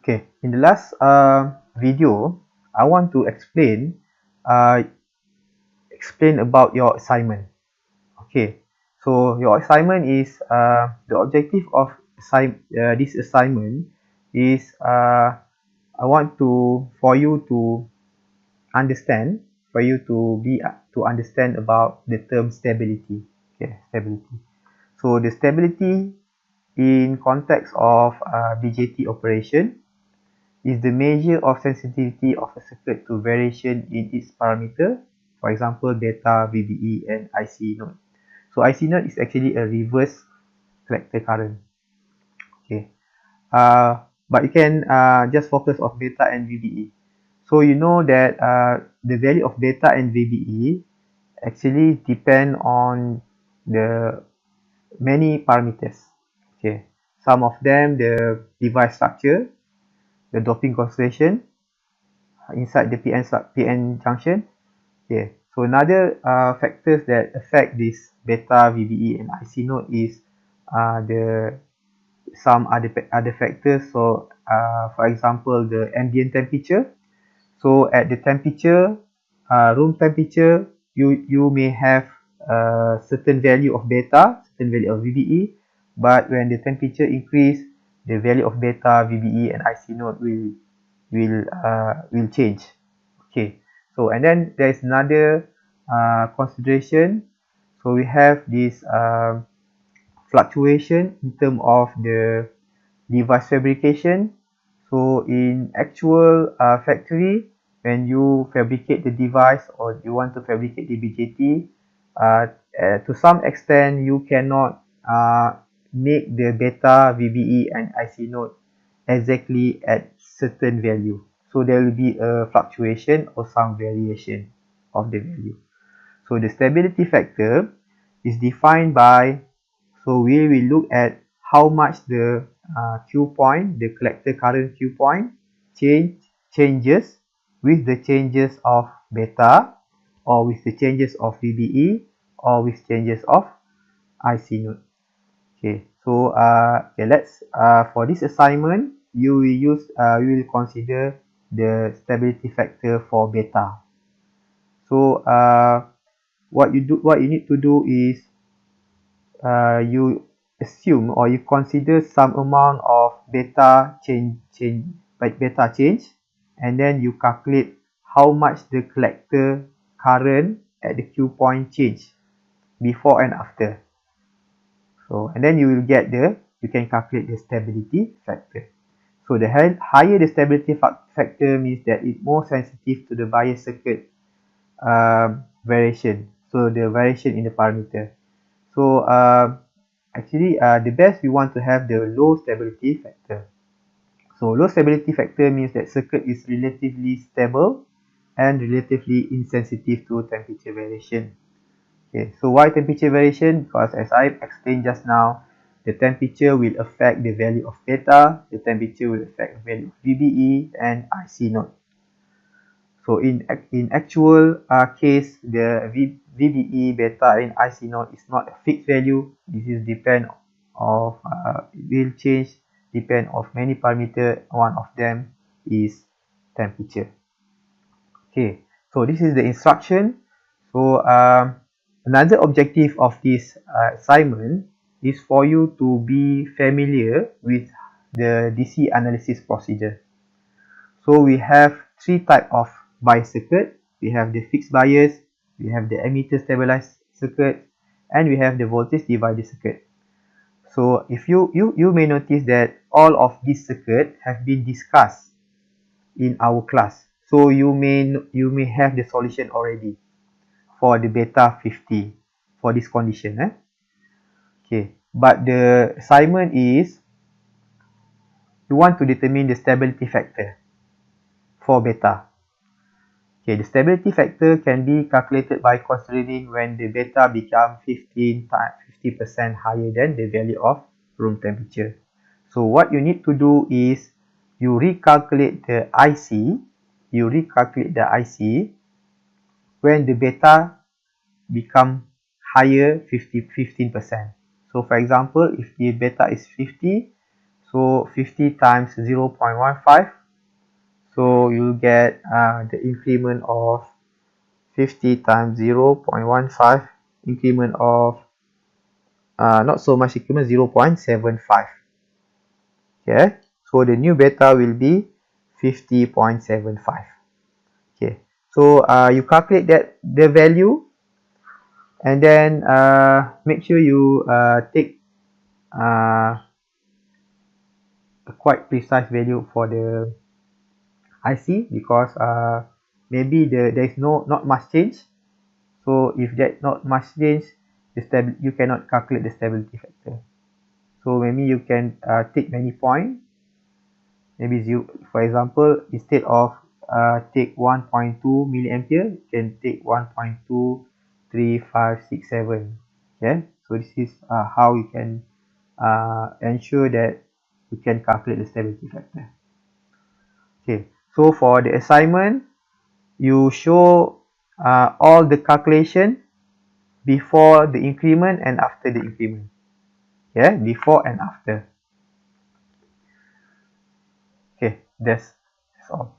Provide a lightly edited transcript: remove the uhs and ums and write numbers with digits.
Okay, in the last video, I want to explain about your assignment. Okay, so your assignment is the objective of this assignment is I want for you to understand, understand about the term stability. Okay, stability. So the stability in context of BJT operation is the measure of sensitivity of a circuit to variation in its parameter, for example beta, VBE and IC node. So IC node is actually a reverse collector current. Okay, but you can just focus on beta and VBE. So you know that the value of beta and VBE actually depend on the many parameters. Okay, some of them the device structure, the doping concentration inside the PN junction. Okay, so another factors that affect this beta, VBE and IC node is some other factors. So for example, the ambient temperature. So at the temperature, room temperature, you may have a certain value of beta, certain value of VBE, but when the temperature increase, the value of beta, VBE and IC node will change. Okay, so and then there is another consideration. So we have this fluctuation in terms of the device fabrication. So in actual factory, when you fabricate the device or you want to fabricate the BJT, to some extent you cannot make the beta, VBE and IC node exactly at certain value. So there will be a fluctuation or some variation of the value. So the stability factor is defined by, so we will look at how much the Q point, the collector current Q point changes with the changes of beta, or with the changes of VBE, or with changes of IC node. Okay, so let's for this assignment you will use we will consider the stability factor for beta. So what you need to do is you assume or you consider some amount of beta change, and then you calculate how much the collector current at the Q point change before and after. So and then you will get you can calculate the stability factor. So the higher the stability factor means that it's more sensitive to the bias circuit variation. So the variation in the parameter. So actually the best we want to have the low stability factor. So low stability factor means that circuit is relatively stable and relatively insensitive to temperature variation. Okay, so why temperature variation? Because as I explained just now, the temperature will affect the value of beta, the temperature will affect the value of VBE and IC node. So in actual case, the VBE, beta and IC node is not a fixed value. This is depend of will change depend of many parameter. One of them is temperature. Okay, so this is the instruction. So another objective of this assignment is for you to be familiar with the DC analysis procedure. So we have three types of bias circuit. We have the fixed bias, we have the emitter stabilized circuit, and we have the voltage divider circuit. So if you may notice that all of these circuits have been discussed in our class. So you may have the solution already for the beta 50 for this condition. Okay, but the assignment is you want to determine the stability factor for beta. Okay, the stability factor can be calculated by considering when the beta become 50% higher than the value of room temperature. So what you need to do is you recalculate the IC, when the beta become higher 15%. So for example, if the beta is 50, so So 50 times 0.15. So you'll get the increment of 50 times 0.15, increment of not so much increment, 0.75. Okay, so the new beta will be 50.75. Okay, so you calculate that the value, and then make sure you take a quite precise value for the IC, because maybe there is not much change. So if that not much change, you cannot calculate the stability factor. So maybe you can take many points. Maybe for example, instead of take 1.2 milliampere, you can take 1.23567. Okay, so this is how you can ensure that you can calculate the stability factor. Okay, so for the assignment, you show all the calculation before the increment and after the increment. Yeah, before and after. Okay, that's all.